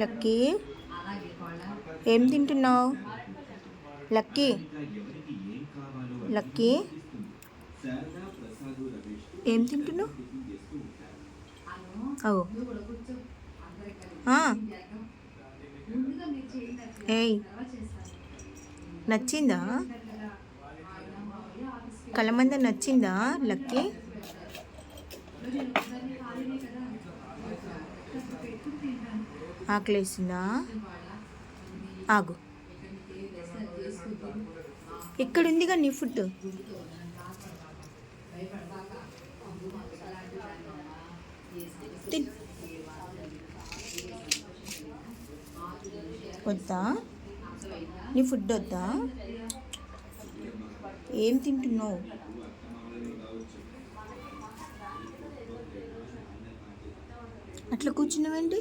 Lucky ఏం తింటున్నావు? Lucky lucky ఏం తింటున్నావు? అవు ఏయ్ నచ్చిందా? కలమంద నచ్చిందా లక్కీ? ఆకలేసిందా? ఆగు, ఇక్కడుందిగా నీ ఫుడ్. వద్దా? నీ ఫుడ్ వద్దా? ఏం తింటున్నావు? అట్లా కూర్చున్నావేంటి?